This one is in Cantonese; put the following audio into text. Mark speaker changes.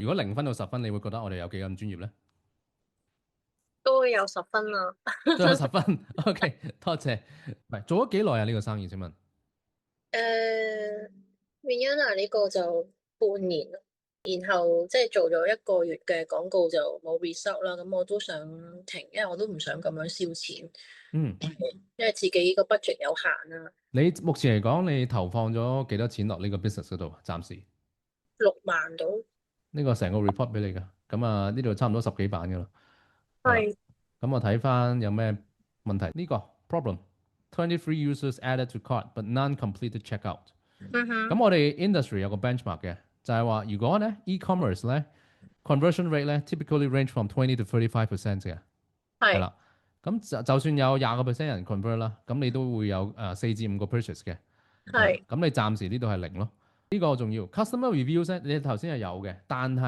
Speaker 1: 如果0分到10分，你會覺得我哋有幾咁專業咧？
Speaker 2: 都會有10分啦。
Speaker 1: 都有10分。OK，多謝。唔係做咗幾耐啊？呢個生意請問？
Speaker 2: 誒，Rihanna 呢個就半年啦，然後即係做咗1個月嘅廣告就冇 result 啦，咁我都想停，因為我都唔想咁樣燒錢，
Speaker 1: 嗯，
Speaker 2: 因為自己個 budget 有限啦，
Speaker 1: 你目前嚟講，你投放咗幾多錢落呢個 business 嗰度啊？暫時
Speaker 2: 6萬到。
Speaker 1: 呢個成個 report 俾你㗎。咁啊，呢度差唔多10幾版㗎啦。係啦，
Speaker 2: 係。
Speaker 1: 咁我睇翻有咩問題？呢個 problem，23 users added to cart but none completed checkout。
Speaker 2: 嗯哼。
Speaker 1: 咁我哋 industry 有個 benchmark 嘅，就係話如果咧 e-commerce 咧 conversion rate 咧 typically range from 20 to 35% 嘅，係
Speaker 2: 係。
Speaker 1: 啦。咁就算有20% 人 convert 啦，咁你都會有4至5個 purchase 嘅，係啦。
Speaker 2: 係。
Speaker 1: 咁你暫時呢度係零咯。呢個重要 customer reviews 咧，你頭先係有嘅，但係